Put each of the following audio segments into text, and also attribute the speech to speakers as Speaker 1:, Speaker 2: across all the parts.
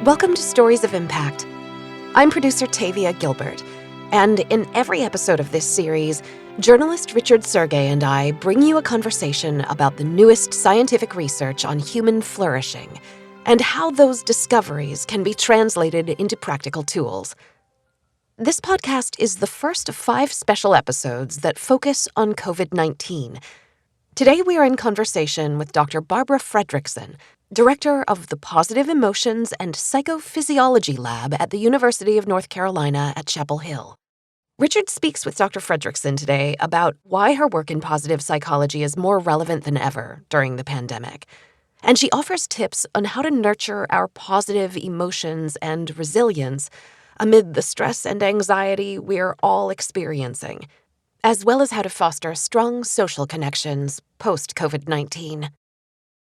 Speaker 1: Welcome to Stories of Impact. I'm producer Tavia Gilbert, and in every episode of this series, journalist Richard Sergay and I bring you a conversation about the newest scientific research on human flourishing and how those discoveries can be translated into practical tools. This podcast is the first of 5 special episodes that focus on COVID-19. Today we are in conversation with Dr. Barbara Fredrickson, Director of the Positive Emotions and Psychophysiology Lab at the University of North Carolina at Chapel Hill. Richard speaks with Dr. Fredrickson today about why her work in positive psychology is more relevant than ever during the pandemic. And she offers tips on how to nurture our positive emotions and resilience amid the stress and anxiety we're all experiencing, as well as how to foster strong social connections post-COVID-19.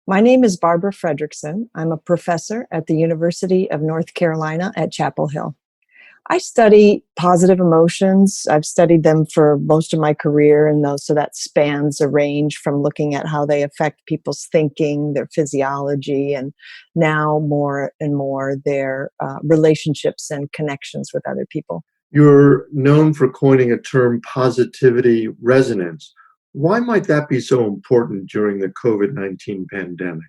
Speaker 2: My name is Barbara Fredrickson. I'm a professor at the University of North Carolina at Chapel Hill. I study positive emotions. I've studied them for most of my career, and so that spans a range from looking at how they affect people's thinking, their physiology, and now more and more their relationships and connections with other people.
Speaker 3: You're known for coining a term, positivity resonance. Why might that be so important during the COVID-19 pandemic?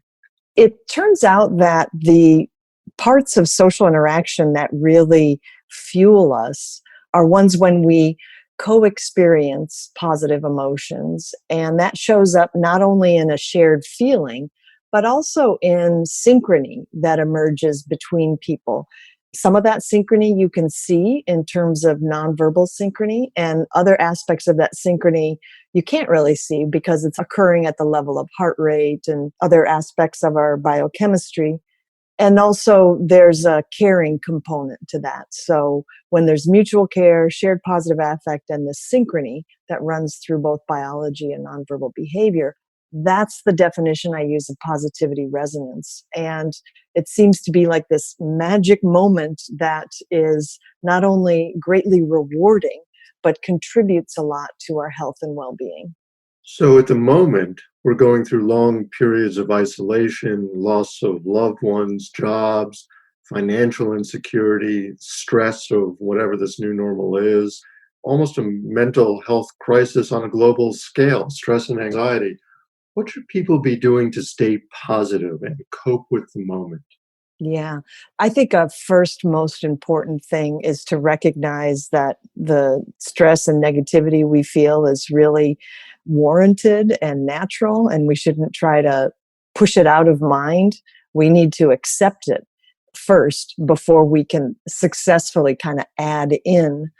Speaker 2: It turns out that the parts of social interaction that really fuel us are ones when we co-experience positive emotions. And that shows up not only in a shared feeling, but also in synchrony that emerges between people. Some of that synchrony you can see in terms of nonverbal synchrony, and other aspects of that synchrony you can't really see because it's occurring at the level of heart rate and other aspects of our biochemistry. And also there's a caring component to that. So when there's mutual care, shared positive affect, and the synchrony that runs through both biology and nonverbal behavior, that's the definition I use of positivity resonance. And it seems to be like this magic moment that is not only greatly rewarding, but contributes a lot to our health and well-being.
Speaker 3: So at the moment, we're going through long periods of isolation, loss of loved ones, jobs, financial insecurity, stress of whatever this new normal is, almost a mental health crisis on a global scale, stress and anxiety. What should people be doing to stay positive and cope with the moment?
Speaker 2: Yeah, I think a first most important thing is to recognize that the stress and negativity we feel is really warranted and natural, and we shouldn't try to push it out of mind. We need to accept it first before we can successfully kind of add in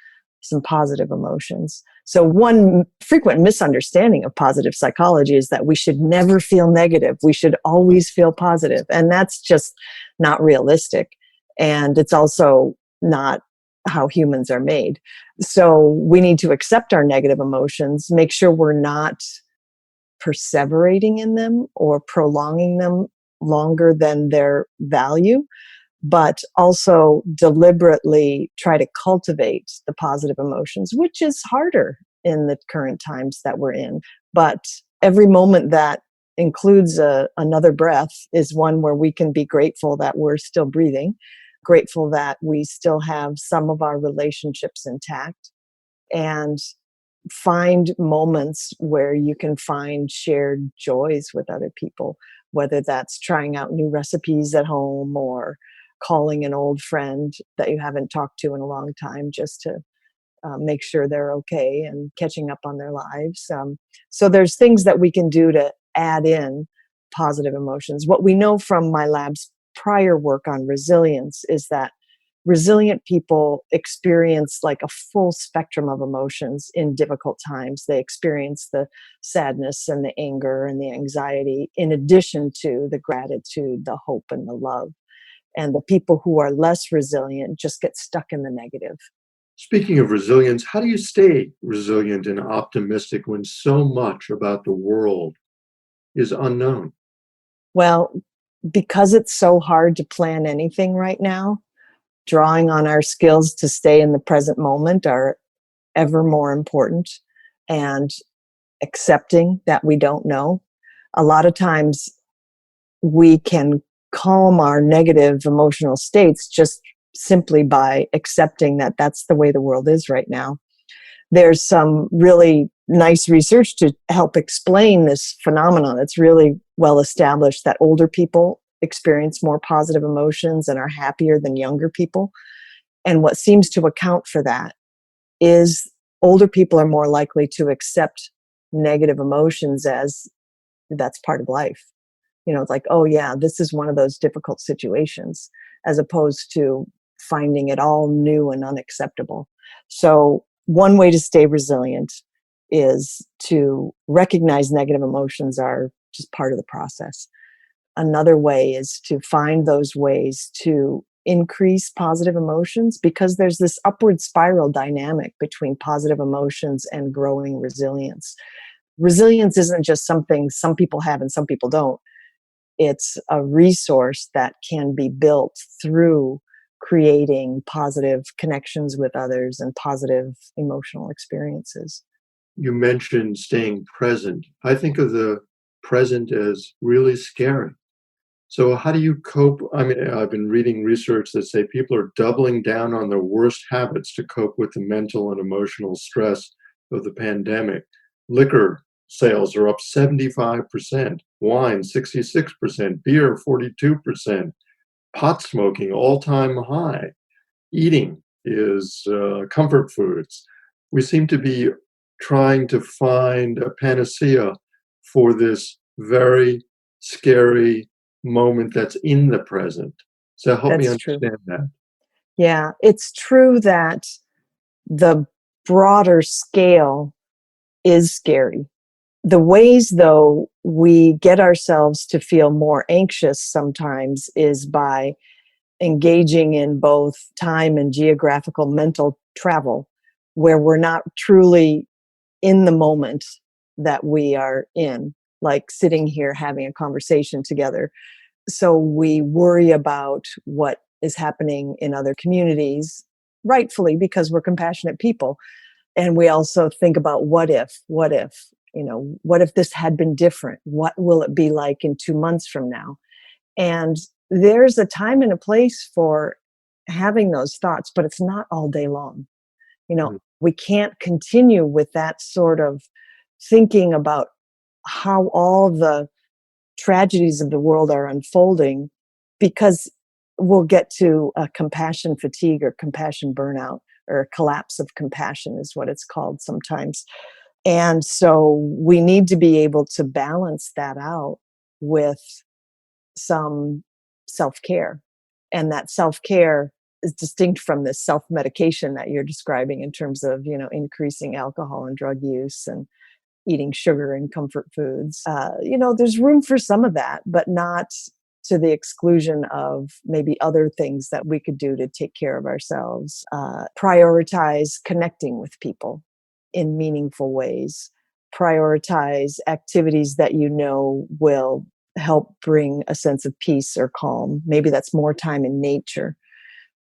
Speaker 2: some positive emotions. So one frequent misunderstanding of positive psychology is that we should never feel negative. We should always feel positive. And that's just not realistic. And it's also not how humans are made. So we need to accept our negative emotions, make sure we're not perseverating in them or prolonging them longer than their value, but also deliberately try to cultivate the positive emotions, which is harder in the current times that we're in. But every moment that includes another breath is one where we can be grateful that we're still breathing, grateful that we still have some of our relationships intact, and find moments where you can find shared joys with other people, whether that's trying out new recipes at home or calling an old friend that you haven't talked to in a long time just to make sure they're okay and catching up on their lives. So there's things that we can do to add in positive emotions. What we know from my lab's prior work on resilience is that resilient people experience like a full spectrum of emotions in difficult times. They experience the sadness and the anger and the anxiety, in addition to the gratitude, the hope, and the love. And the people who are less resilient just get stuck in the negative.
Speaker 3: Speaking of resilience, how do you stay resilient and optimistic when so much about the world is unknown?
Speaker 2: Well, because it's so hard to plan anything right now, drawing on our skills to stay in the present moment are ever more important, and accepting that we don't know. A lot of times we can calm our negative emotional states just simply by accepting that that's the way the world is right now. There's some really nice research to help explain this phenomenon. It's really well established that older people experience more positive emotions and are happier than younger people. And what seems to account for that is older people are more likely to accept negative emotions as that's part of life. It's like, oh yeah, this is one of those difficult situations, as opposed to finding it all new and unacceptable. So one way to stay resilient is to recognize negative emotions are just part of the process. Another way is to find those ways to increase positive emotions, because there's this upward spiral dynamic between positive emotions and growing resilience. Resilience isn't just something some people have and some people don't. It's a resource that can be built through creating positive connections with others and positive emotional experiences.
Speaker 3: You mentioned staying present. I think of the present as really scary. So how do you cope? I mean, I've been reading research that say people are doubling down on their worst habits to cope with the mental and emotional stress of the pandemic. Liquor sales are up 75%, wine 66%, beer 42%, pot smoking all-time high. Eating is comfort foods. We seem to be trying to find a panacea for this very scary moment that's in the present. So help me
Speaker 2: That's true.
Speaker 3: understand that.
Speaker 2: Yeah, it's true that the broader scale is scary. The ways, though, we get ourselves to feel more anxious sometimes is by engaging in both time and geographical mental travel, where we're not truly in the moment that we are in, like sitting here having a conversation together. So we worry about what is happening in other communities, rightfully, because we're compassionate people. And we also think about what if this had been different? What will it be like in 2 months from now? And there's a time and a place for having those thoughts, but it's not all day long.
Speaker 3: Mhm.
Speaker 2: We can't continue with that sort of thinking about how all the tragedies of the world are unfolding, because we'll get to a compassion fatigue or compassion burnout, or a collapse of compassion is what it's called sometimes. And so we need to be able to balance that out with some self-care. And that self-care is distinct from this self-medication that you're describing in terms of, increasing alcohol and drug use and eating sugar and comfort foods. There's room for some of that, but not to the exclusion of maybe other things that we could do to take care of ourselves. Prioritize connecting with people in meaningful ways. Prioritize activities that will help bring a sense of peace or calm. Maybe that's more time in nature,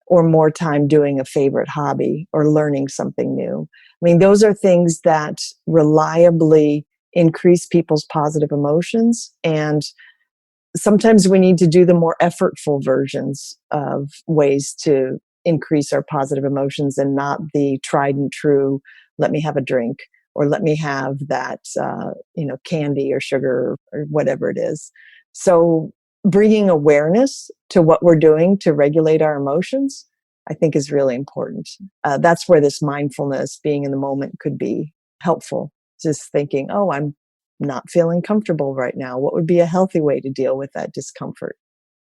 Speaker 2: or more time doing a favorite hobby or learning something new. I mean, those are things that reliably increase people's positive emotions. And sometimes we need to do the more effortful versions of ways to increase our positive emotions, and not the tried and true, let me have a drink, or let me have that, candy or sugar or whatever it is. So bringing awareness to what we're doing to regulate our emotions, I think, is really important. That's where this mindfulness, being in the moment, could be helpful. Just thinking, oh, I'm not feeling comfortable right now. What would be a healthy way to deal with that discomfort?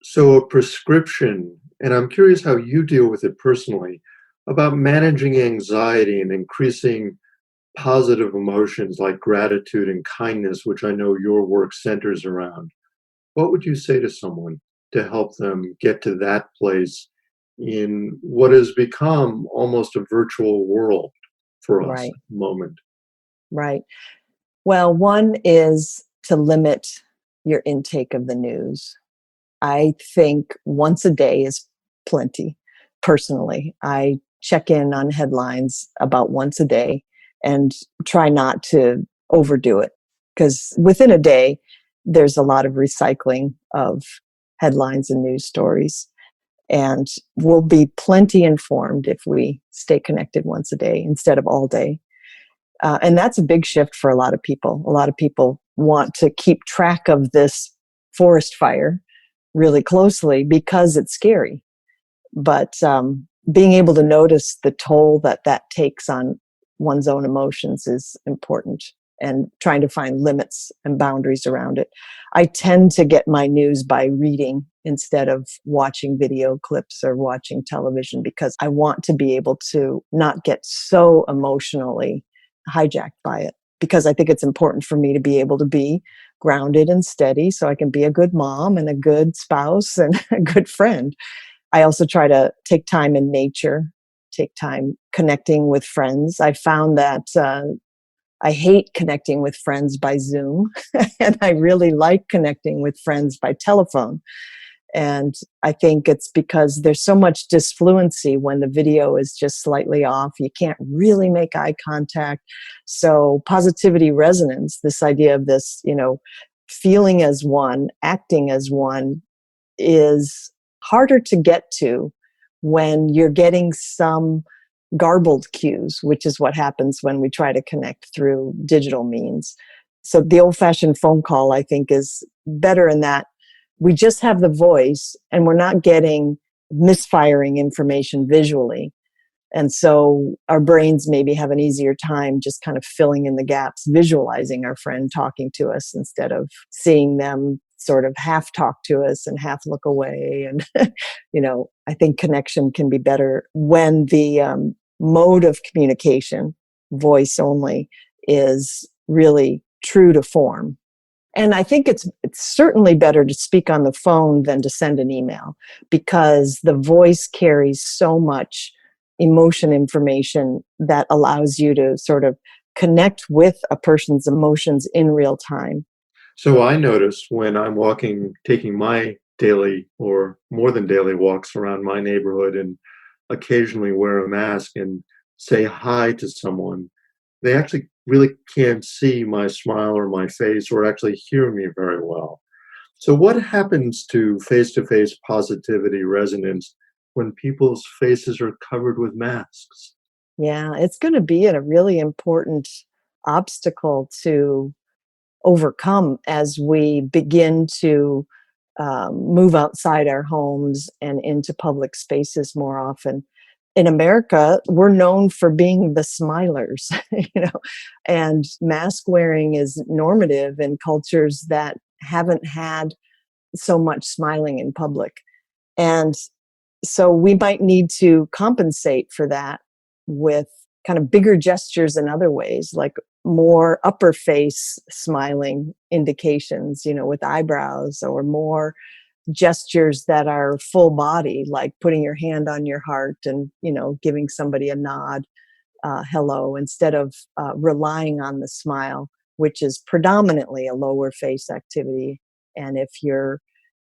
Speaker 3: So a prescription, and I'm curious how you deal with it personally, about managing anxiety and increasing positive emotions like gratitude and kindness, which I know your work centers around. What would you say to someone to help them get to that place in what has become almost a virtual world for us
Speaker 2: Right,
Speaker 3: at the moment?
Speaker 2: right. Well, one is to limit your intake of the news. I think once a day is plenty. Personally, I check in on headlines about once a day and try not to overdo it, because within a day, there's a lot of recycling of headlines and news stories. And we'll be plenty informed if we stay connected once a day instead of all day. And that's a big shift for a lot of people. A lot of people want to keep track of this forest fire really closely because it's scary. But being able to notice the toll that that takes on one's own emotions is important, and trying to find limits and boundaries around it. I tend to get my news by reading instead of watching video clips or watching television, because I want to be able to not get so emotionally hijacked by it, because I think it's important for me to be able to be grounded and steady so I can be a good mom and a good spouse and a good friend. I also try to take time in nature, take time connecting with friends. I found that I hate connecting with friends by Zoom, and I really like connecting with friends by telephone. And I think it's because there's so much disfluency when the video is just slightly off. You can't really make eye contact. So positivity resonance, this idea of this, feeling as one, acting as one, is harder to get to when you're getting some garbled cues, which is what happens when we try to connect through digital means. So the old-fashioned phone call, I think, is better in that we just have the voice and we're not getting misfiring information visually. And so our brains maybe have an easier time just kind of filling in the gaps, visualizing our friend talking to us instead of seeing them sort of half talk to us and half look away. And, I think connection can be better when the mode of communication, voice only, is really true to form. And I think it's certainly better to speak on the phone than to send an email, because the voice carries so much emotion information that allows you to sort of connect with a person's emotions in real time.
Speaker 3: So I notice when I'm taking my daily or more than daily walks around my neighborhood and occasionally wear a mask and say hi to someone, they actually really can't see my smile or my face or actually hear me very well. So, what happens to face positivity resonance when people's faces are covered with masks?
Speaker 2: Yeah, it's going to be a really important obstacle to overcome as we begin to move outside our homes and into public spaces more often. In America, we're known for being the smilers, and mask wearing is normative in cultures that haven't had so much smiling in public. And so we might need to compensate for that with kind of bigger gestures in other ways, like more upper face smiling indications, with eyebrows, or more gestures that are full body, like putting your hand on your heart and, giving somebody a nod, hello, instead of relying on the smile, which is predominantly a lower face activity. And if you're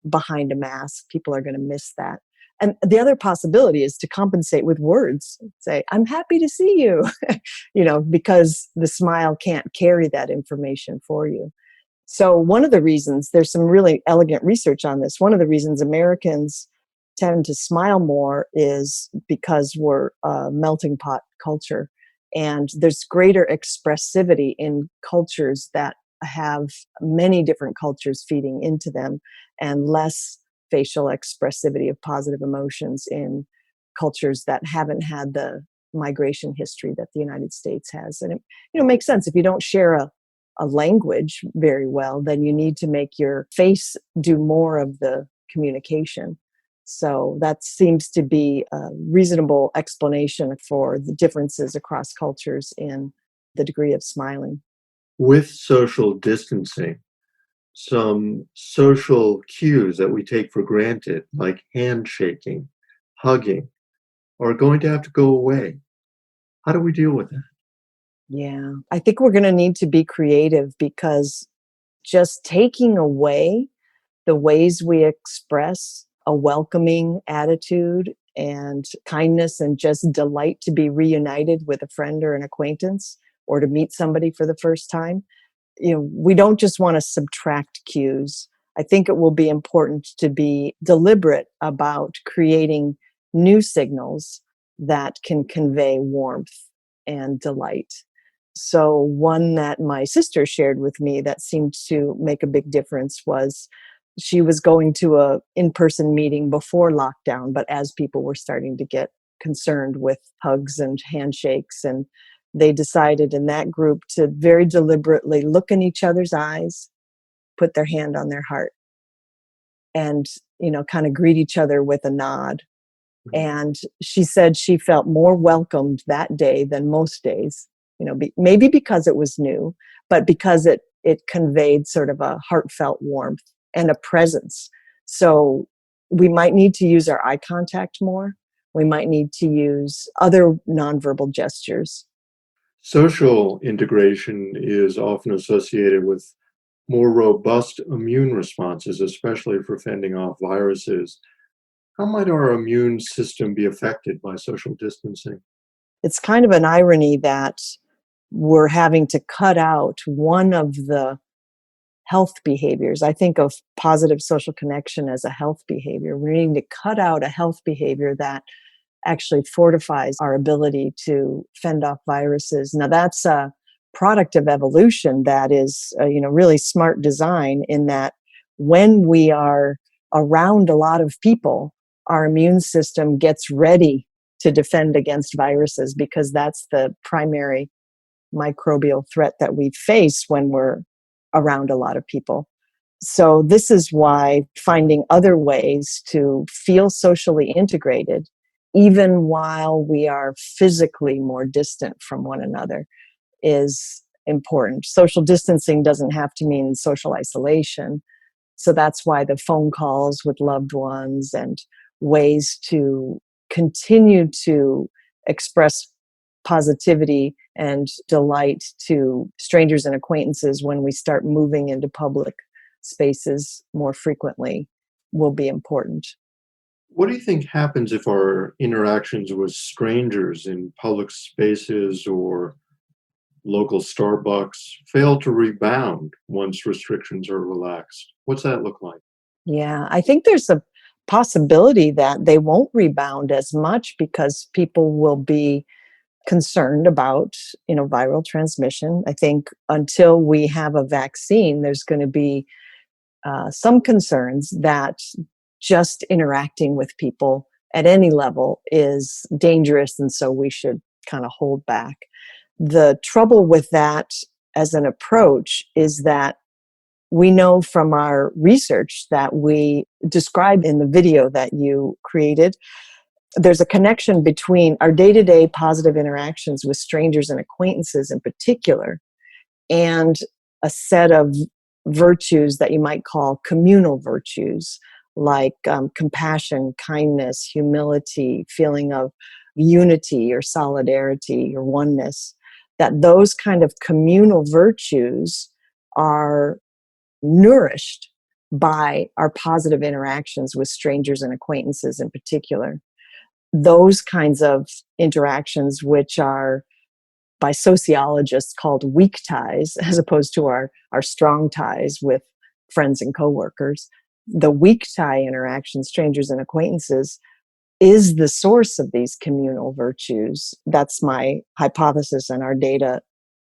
Speaker 2: behind a mask, people are going to miss that. And the other possibility is to compensate with words. Say, I'm happy to see you, because the smile can't carry that information for you. So one of the reasons, there's some really elegant research on this, one of the reasons Americans tend to smile more is because we're a melting pot culture. And there's greater expressivity in cultures that have many different cultures feeding into them, and less facial expressivity of positive emotions in cultures that haven't had the migration history that the United States has. And it makes sense. If you don't share a language very well, then you need to make your face do more of the communication. So that seems to be a reasonable explanation for the differences across cultures in the degree of smiling.
Speaker 3: With social distancing, some social cues that we take for granted, like handshaking, hugging, are going to have to go away. How do we deal with that?
Speaker 2: Yeah, I think we're going to need to be creative, because just taking away the ways we express a welcoming attitude and kindness and just delight to be reunited with a friend or an acquaintance, or to meet somebody for the first time, we don't just want to subtract cues. I think it will be important to be deliberate about creating new signals that can convey warmth and delight. So, one that my sister shared with me that seemed to make a big difference was she was going to a in-person meeting before lockdown, but as people were starting to get concerned with hugs and handshakes, and they decided in that group to very deliberately look in each other's eyes, put their hand on their heart, and kind of greet each other with a nod. And she said she felt more welcomed that day than most days, maybe because it was new, but because it conveyed sort of a heartfelt warmth and a presence. So we might need to use our eye contact more. We might need to use other nonverbal gestures.
Speaker 3: Social integration is often associated with more robust immune responses, especially for fending off viruses. How might our immune system be affected by social distancing?
Speaker 2: It's kind of an irony that we're having to cut out one of the health behaviors. I think of positive social connection as a health behavior. We're needing to cut out a health behavior that actually fortifies our ability to fend off viruses. Now, that's a product of evolution that is, really smart design, in that when we are around a lot of people, our immune system gets ready to defend against viruses, because that's the primary microbial threat that we face when we're around a lot of people. So this is why finding other ways to feel socially integrated, even while we are physically more distant from one another, is important. Social distancing doesn't have to mean social isolation. So that's why the phone calls with loved ones and ways to continue to express positivity and delight to strangers and acquaintances when we start moving into public spaces more frequently will be important.
Speaker 3: What do you think happens if our interactions with strangers in public spaces or local Starbucks fail to rebound once restrictions are relaxed? What's that look like?
Speaker 2: Yeah, I think there's a possibility that they won't rebound as much because people will be concerned about, viral transmission. I think until we have a vaccine, there's going to be some concerns that just interacting with people at any level is dangerous, and so we should kind of hold back. The trouble with that as an approach is that we know from our research that we described in the video that you created, there's a connection between our day-to-day positive interactions with strangers and acquaintances in particular, and a set of virtues that you might call communal virtues, like compassion, kindness, humility, feeling of unity or solidarity or oneness, that those kind of communal virtues are nourished by our positive interactions with strangers and acquaintances in particular. Those kinds of interactions, which are by sociologists called weak ties, as opposed to our strong ties with friends and coworkers. The weak tie interaction, strangers and acquaintances, is the source of these communal virtues. That's my hypothesis, and our data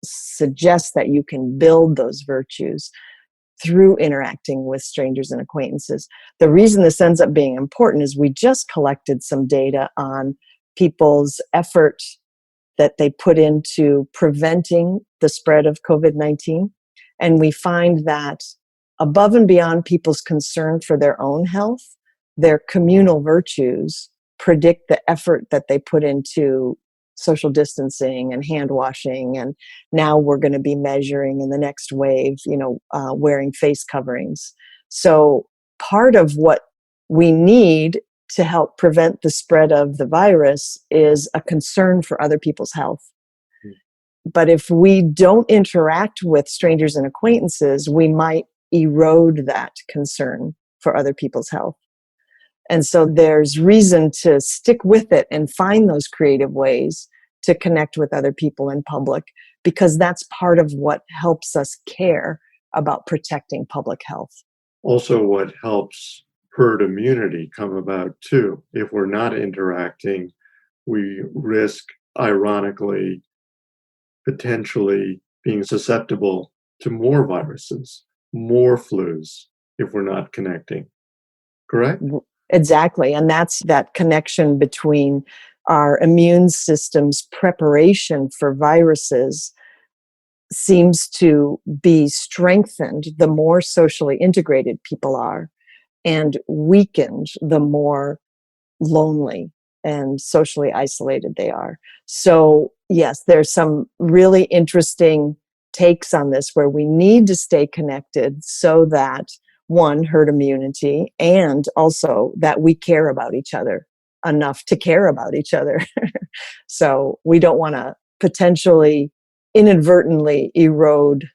Speaker 2: suggests that you can build those virtues through interacting with strangers and acquaintances. The reason this ends up being important is we just collected some data on people's effort that they put into preventing the spread of COVID-19. And we find that above and beyond people's concern for their own health, their communal virtues predict the effort that they put into social distancing and hand washing. And now we're going to be measuring in the next wave, wearing face coverings. So part of what we need to help prevent the spread of the virus is a concern for other people's health. But if we don't interact with strangers and acquaintances, we might erode that concern for other people's health. And so there's reason to stick with it and find those creative ways to connect with other people in public, because that's part of what helps us care about protecting public health.
Speaker 3: also what helps herd immunity come about too. If we're not interacting, we risk, ironically, potentially being susceptible to more viruses, more flus if we're not connecting. Correct?
Speaker 2: Exactly. And that's that connection between our immune system's preparation for viruses seems to be strengthened the more socially integrated people are, and weakened the more lonely and socially isolated they are. So, yes, there's some really interesting takes on this where we need to stay connected so that, one, herd immunity, and also that we care about each other enough to care about each other. So we don't want to potentially inadvertently erode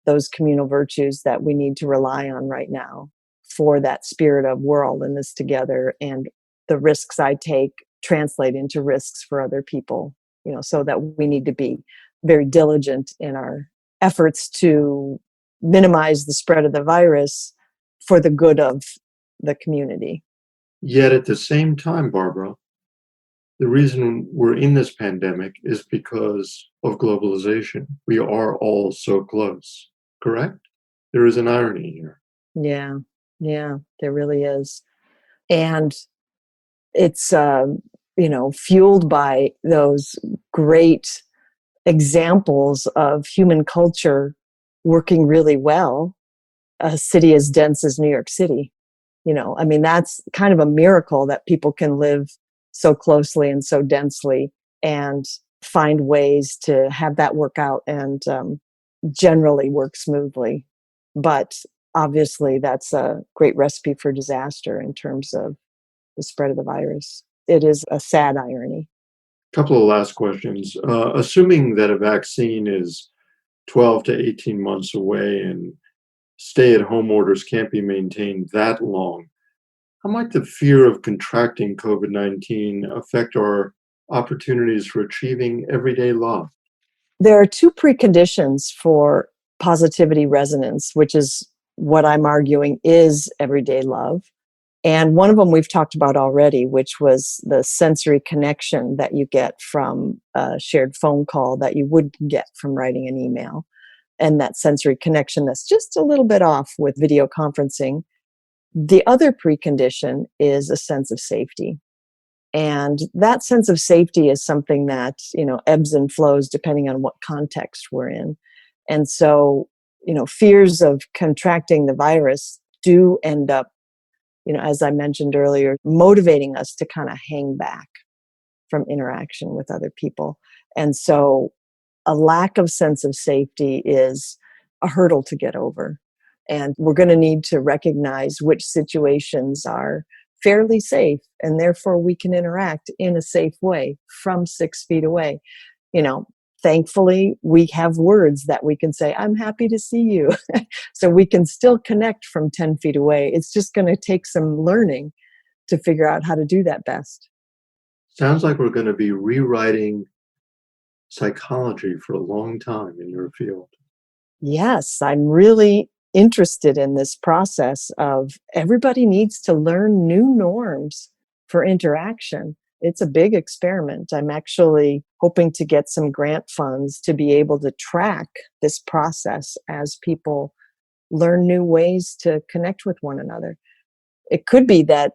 Speaker 2: those communal virtues that we need to rely on right now for that spirit of we're all in this together, and the risks I take translate into risks for other people, so that we need to be very diligent in our efforts to minimize the spread of the virus for the good of the community.
Speaker 3: Yet at the same time, Barbara, the reason we're in this pandemic is because of globalization. We are all so close, correct? There is an irony here.
Speaker 2: Yeah, yeah, there really is. And it's, fueled by those great examples of human culture working really well. A city as dense as New York City, I mean, that's kind of a miracle that people can live so closely and so densely and find ways to have that work out and generally work smoothly. But obviously, that's a great recipe for disaster in terms of the spread of the virus. It is a sad irony.
Speaker 3: Couple of last questions. Assuming that a vaccine is 12 to 18 months away and stay at home orders can't be maintained that long, how might the fear of contracting COVID 19 affect our opportunities for achieving everyday love?
Speaker 2: There are two preconditions for positivity resonance, which is what I'm arguing is everyday love. And one of them we've talked about already, which was the sensory connection that you get from a shared phone call that you wouldn't get from writing an email. And that sensory connection that's just a little bit off with video conferencing. The other precondition is a sense of safety. And that sense of safety is something that, ebbs and flows depending on what context we're in. And so, fears of contracting the virus do end up, as I mentioned earlier, motivating us to kind of hang back from interaction with other people. And so a lack of sense of safety is a hurdle to get over. And we're going to need to recognize which situations are fairly safe, and therefore we can interact in a safe way from 6 feet away. Thankfully, we have words that we can say, I'm happy to see you. So we can still connect from 10 feet away. It's just going to take some learning to figure out how to do that best.
Speaker 3: Sounds like we're going to be rewriting psychology for a long time in your field.
Speaker 2: Yes, I'm really interested in this process of everybody needs to learn new norms for interaction. It's a big experiment. I'm actually hoping to get some grant funds to be able to track this process as people learn new ways to connect with one another. It could be that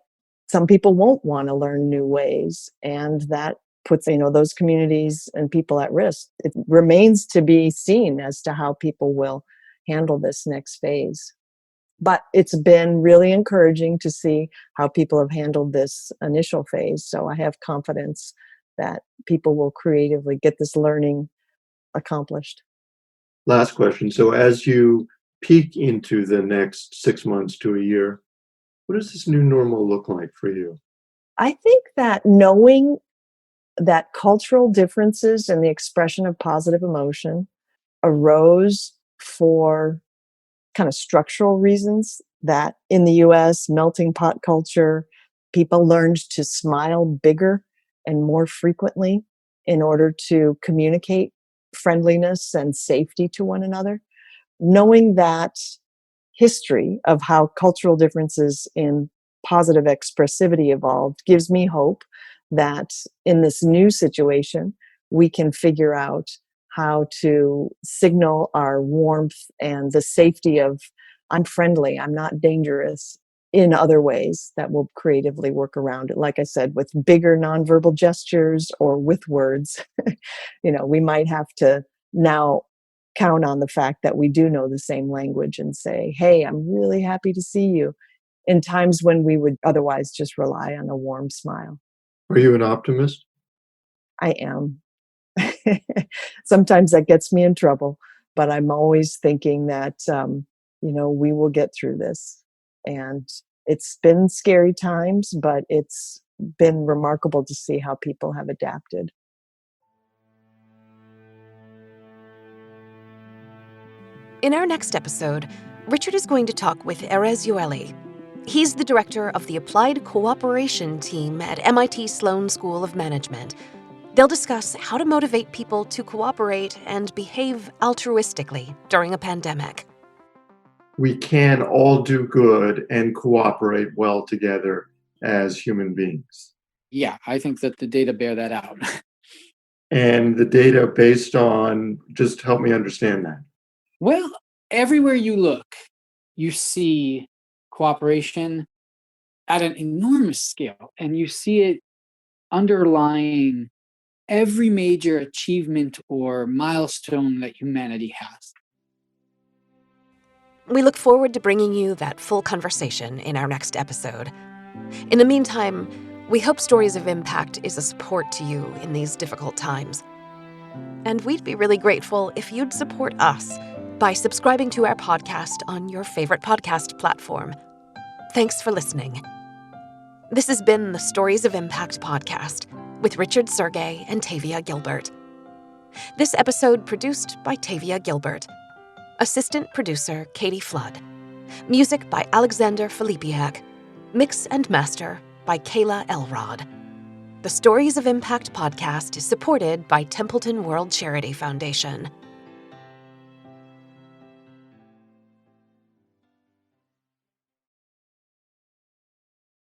Speaker 2: some people won't want to learn new ways, and that puts those communities and people at risk. It remains to be seen as to how people will handle this next phase. But it's been really encouraging to see how people have handled this initial phase. So I have confidence that people will creatively get this learning accomplished.
Speaker 3: Last question. So, as you peek into the next 6 months to a year, what does this new normal look like for you?
Speaker 2: I think that knowing that cultural differences in the expression of positive emotion arose for kind of structural reasons, that in the US, melting pot culture, people learned to smile bigger and more frequently in order to communicate friendliness and safety to one another. Knowing that history of how cultural differences in positive expressivity evolved gives me hope that in this new situation, we can figure out how to signal our warmth and the safety of I'm friendly, I'm not dangerous in other ways that will creatively work around it. Like I said, with bigger nonverbal gestures or with words, we might have to now count on the fact that we do know the same language and say, hey, I'm really happy to see you, in times when we would otherwise just rely on a warm smile.
Speaker 3: Are you an optimist?
Speaker 2: I am. Sometimes that gets me in trouble, but I'm always thinking that, we will get through this. And it's been scary times, but it's been remarkable to see how people have adapted.
Speaker 1: In our next episode, Richard is going to talk with Erez Yoeli. He's the director of the Applied Cooperation Team at MIT Sloan School of Management. They'll discuss how to motivate people to cooperate and behave altruistically during a pandemic.
Speaker 3: We can all do good and cooperate well together as human beings.
Speaker 4: Yeah, I think that the data bear that out.
Speaker 3: And the data based on, just help me understand that.
Speaker 4: Well, everywhere you look, you see cooperation at an enormous scale, and you see it underlying every major achievement or milestone that humanity has.
Speaker 1: We look forward to bringing you that full conversation in our next episode. In the meantime, we hope Stories of Impact is a support to you in these difficult times. And we'd be really grateful if you'd support us by subscribing to our podcast on your favorite podcast platform. Thanks for listening. This has been the Stories of Impact podcast with Richard Sergay and Tavia Gilbert. This episode produced by Tavia Gilbert. Assistant producer Katie Flood. Music by Alexander Filipiak. Mix and master by Kayla Elrod. The Stories of Impact podcast is supported by Templeton World Charity Foundation.